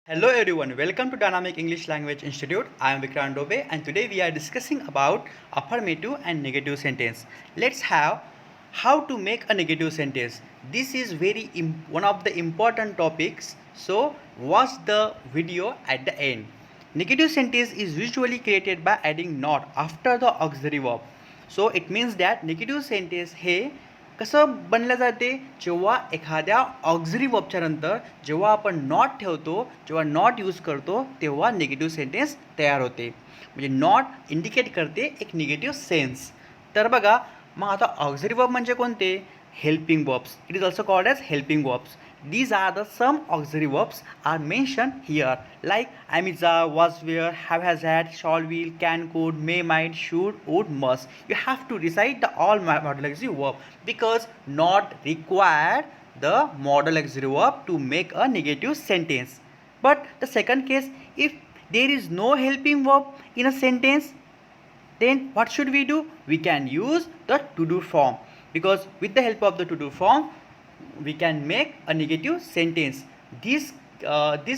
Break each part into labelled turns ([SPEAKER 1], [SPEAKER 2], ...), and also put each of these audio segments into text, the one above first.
[SPEAKER 1] Hello everyone, welcome to Dynamic English Language Institute. I am Vikrant Dobe and today we are discussing about affirmative and negative sentence. Let's have how to make a negative sentence. This is one of the important topics, so watch the video at the end. Negative sentence is usually created by adding not after the auxiliary verb. So it means that negative sentence हे कसं बनलं जाते जेव्हा एखाद्या auxiliary वर्बच्या नंतर जेव्हा आपण not ठेवतो जेव्हा नॉट यूज करतो तेव्हा निगेटिव्ह सेंटेन्स तयार होते म्हणजे नॉट इंडिकेट करते एक निगेटिव्ह सेन्स. तर बघा मग आता ऑक्झरी वर्ब म्हणजे कोणते helping verbs. It is also called as helping verbs. These are the some auxiliary verbs are mentioned here like am, is, are, was, were, have, has, had, shall, will, can, could, may, might, should, would, must. You have to recite the all modal auxiliary verb because not required the modal auxiliary verb to make a negative sentence. But the second case, if there is no helping verb in a sentence, then what should we do? We can use the to do form because with the help of the to do form we can make a negative sentence. These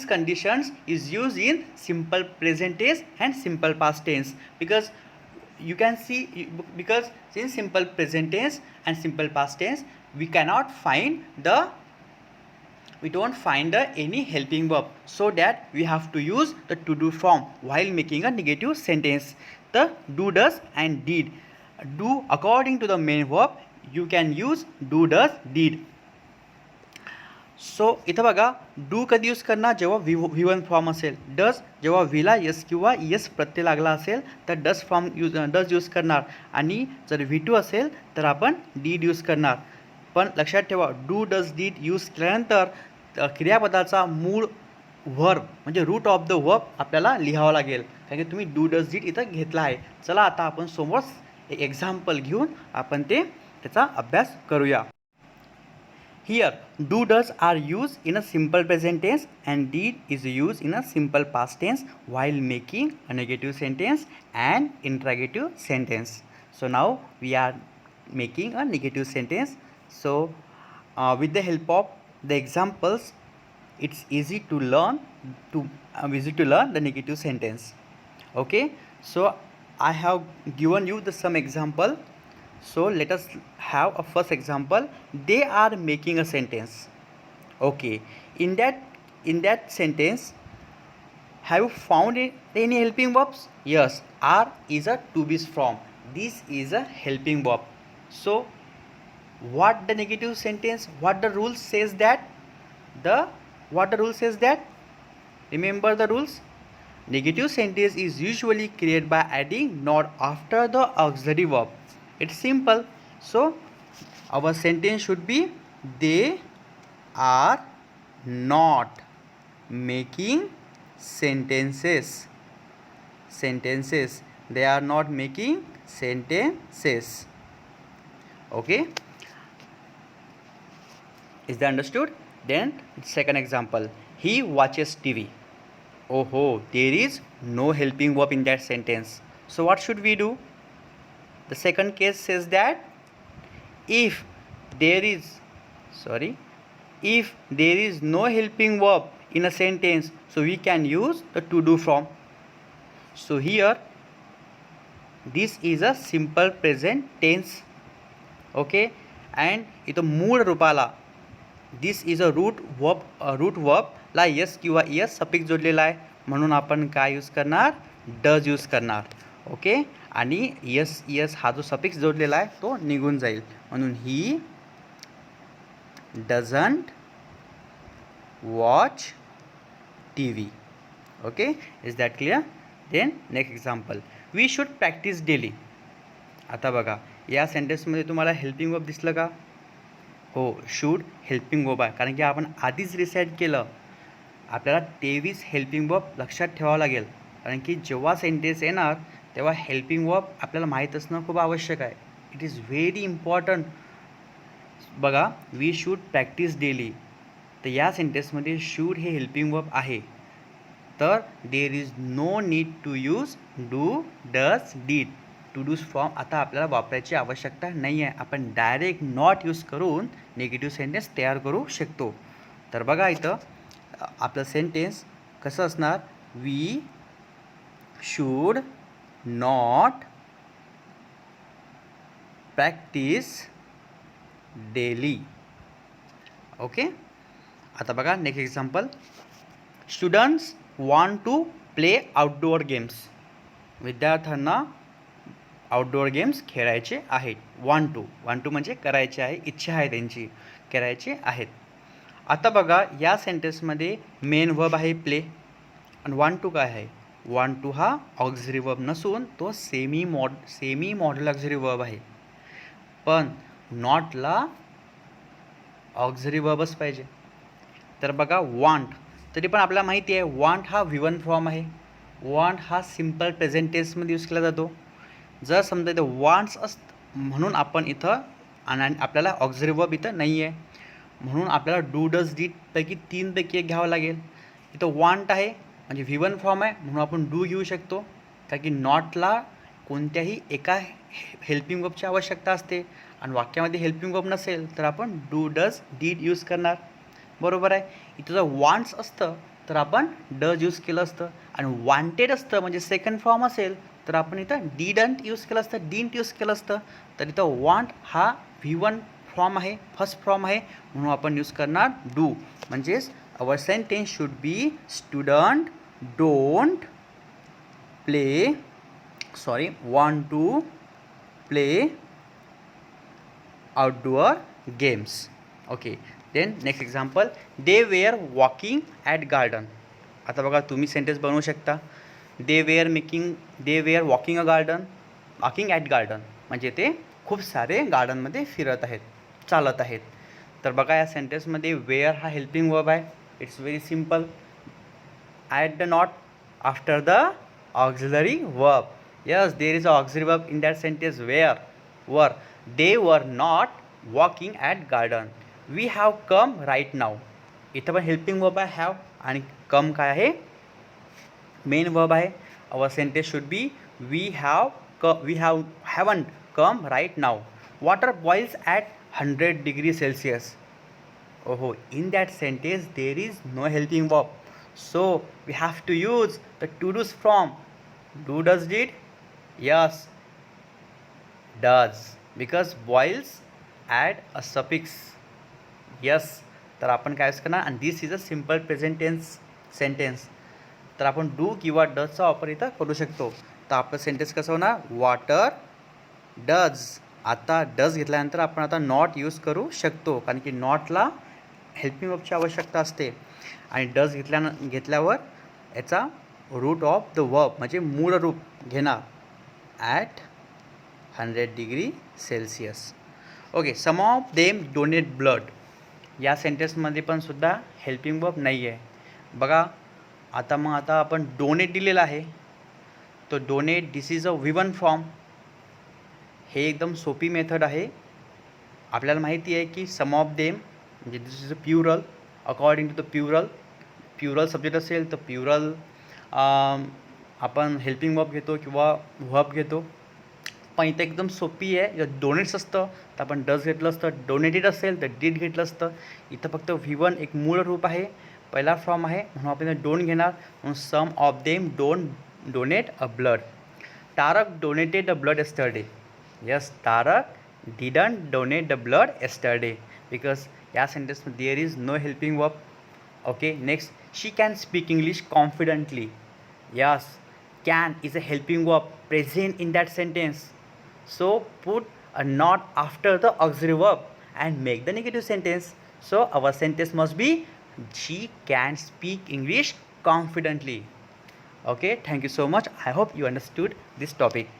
[SPEAKER 1] conditions is used in simple present tense and simple past tense because you can see because in simple present tense and simple past tense we cannot find the we don't find any helping verb, so that we have to use the to do form while making a negative sentence. The do, does and did. Do according to the main verb you can use do, does, did. So इथं बघा do कधी use करणार जेव्हा V1 form असेल. Does जेव्हा व्हीला yes किंवा yes प्रत्यय लागला असेल तर डज यूज करणार आणि जर V2 असेल तर आपण डीड यूज करणार. पण लक्षात ठेवा डू, डज, डीड यूज केल्यानंतर क्रियापदाचा मूळ वर्ब म्हणजे रूट ऑफ द वर्ब आपल्याला लिहावं लागेल कारण की तुम्ही डू, डज, डीड इथं घेतला आहे. चला आता आपण समोर एक एक्झाम्पल घेऊन आपण त्याचा अभ्यास करूया. Here, do, does are used in a simple present tense and did is used in a simple past tense while making a negative sentence and interrogative sentence. So now we are making a negative sentence. So with the help of the examples, it's easy to learn the negative sentence. Okay, so I have given you some example. So let us have a first example. They are making a sentence. Okay, in that sentence, have you found any helping verbs? Yes, are is a to be form. This is a helping verb. So what the negative sentence? What the rule says that? What the rule says that? Remember the rules. Negative sentence is usually created by adding not after the auxiliary verb. It's simple. So our sentence should be they are not making sentences. They are not making sentences. Okay, is that understood? Then second example, he watches TV. Oh, there is no helping verb in that sentence. So what should we do? The second case says that if there is no helping verb in a sentence, so we can use the to do form. So here this is a simple present tense. Okay, and इथं मूळ रूपाला this is a root verb ला yes किंवा yes suffix जोडलेला आहे म्हणून आपण काय यूज करणार डज यूज करणार. ओके, आणि यस हा जो सफिक्स जोडलेला आहे तो निघून जाईल म्हणून he doesn't watch TV. Okay, is that clear? Then next example, we should practice daily. आता बघा या सेंटेन्समध्ये तुम्हाला हेल्पिंग वर्ब दिसलं का? हो, शूड हेल्पिंग वर्ब आहे कारण की आपण आधीच रिसाईड केलं. आपल्याला 23 हेल्पिंग वर्ब लक्षात ठेवावं लागेल कारण की जेव्हा सेंटेन्स येणार तेव्हा हेल्पिंग वर्ब आपल्याला माहीत असणं खूप आवश्यक आहे. It is very important. बघा वी शूड प्रॅक्टिस डेली, तर या सेंटेन्समध्ये शूड हे हेल्पिंग वर्ब आहे तर there is no need to use do, does, did. To do's form आता आपल्याला वापरायची आवश्यकता नाही आहे. आपण डायरेक्ट नॉट यूज करून निगेटिव्ह सेंटेन्स तयार करू शकतो. तर बघा इथं आपलं सेंटेन्स कसं असणार, we should not practice daily. Okay. आता बघा next example, students want to play outdoor games. विद्यार्थ्यांना आउटडोअर गेम्स खेळायचे आहेत. वॉन्ट टू म्हणजे करायचे आहे, इच्छा आहे त्यांची, करायचे आहेत. आता बघा या सेंटेन्समध्ये मेन वर्ब आहे प्ले आणि वॉन्ट टू काय आहे. वॉन्ट टू हा ऑक्झिलरी वर्ब नसून तो सेमी मॉडल ऑक्झिलरी वर्ब आहे. पण नॉटला ऑक्झिलरी वर्बच पाहिजे. तर बघा वॉन्ट, तरी पण आपल्याला माहिती आहे वॉन्ट हा V1 फॉर्म आहे. वॉन्ट हा सिम्पल प्रेझेंट टेन्समध्ये यूज केला जातो. जर समजा इथं वॉन्ट्स म्हणून आपण इथं आणि आपल्याला ऑक्झिलरी वर्ब इथं नाही आहे, म्हणून आपल्याला डू डज डीड पैकी 3 पैकी एक घ्यावं लागेल. इथं वॉन्ट आहे म्हणजे V1 फॉर्म आहे म्हणून आपण डू घेऊ शकतो, कारण की नॉटला कोणत्याही एका हेल्पिंग वर्बची आवश्यकता असते आणि वाक्यामध्ये हेल्पिंग वर्ब नसेल तर आपण डू डज डीड यूज करणार. बरोबर आहे. इथं जर वॉन्ट्स असतं तर आपण डज यूज केलं असतं आणि वॉन्टेड असतं म्हणजे सेकंड फॉर्म असेल तर आपण इथं डिडंट यूज केलं असतं, डिंट यूज केलं असतं. तर इथं वॉन्ट हा V1 फॉर्म आहे, फर्स्ट फॉर्म आहे म्हणून आपण यूज करणार डू. म्हणजेच our sentence should be student don't play want to play outdoor games. Okay, then next example, they were walking at garden. आता बघा तुम्ही सेंटेन्स बनवू शकता. they were walking at garden म्हणजे ते खूप सारे गार्डनमध्ये फिरत आहेत, चालत आहेत. तर बघा या सेंटेन्समध्ये वेअर हा हेल्पिंग वर्ब आहे. It's very simple. At the not after the auxiliary verb. Yes, there is an auxiliary verb in that sentence were. They were not walking at garden. We have come right now. इथं पण helping verb आहे have आणि कम काय आहे, main verb आहे. Our sentence should be we haven't come right now. Water boils at 100 degrees Celsius. Oh, in that sentence there is no helping verb, so we have to use the to do's from. Do does did. Yes, does, because boils add a suffix. Yes, तर आपण काय करणार, आणि this is a simple present tense sentence. तर आपण do किंवा डजचा वापर इथं करू शकतो. तर आपलं सेंटेन्स कसं होणार, वॉटर डज. आता डज घेतल्यानंतर आपण आता नॉट यूज करू शकतो, कारण की नॉटला हेल्पिंग वर्बची आवश्यकता असते आणि डज घेतल्यावर याचा रूट ऑफ द वर्ब म्हणजे मूळ रूप घेणार at 100 degree Celsius. Okay, some of them donate blood. या सेंटेन्समध्ये पण सुद्धा हेल्पिंग वर्ब नाही आहे. बघा आता आपण डोनेट दिलेला आहे, तो donate this is a V1 form. हे एकदम सोपी मेथड आहे. आपल्याला माहिती आहे की सम ऑफ देम म्हणजे this is a plural. According to the plural subject असेल तर प्युरल आपण हेल्पिंग वर्ब घेतो किंवा वर्ब घेतो. पण इथं एकदम सोपी आहे. जर डोनेट्स असतं तर आपण डज घेतलं असतं, डोनेटेड असेल तर डीड घेतलं असतं. इथं फक्त V1 एक मूळ रूप आहे, पहिला फॉर्म आहे म्हणून आपण डोंट घेणार. म्हणून some of them donate a blood. Tarak donated the blood yesterday. Yes, Tarak didn't donate the blood yesterday because या सेंटेन्समध्ये there is no helping verb. Okay, next, she can speak English confidently. Yes, can is a helping verb present in that sentence. So put a not after the auxiliary verb and make the negative sentence. So our sentence must be she can speak English confidently. Okay, thank you so much. I hope you understood this topic.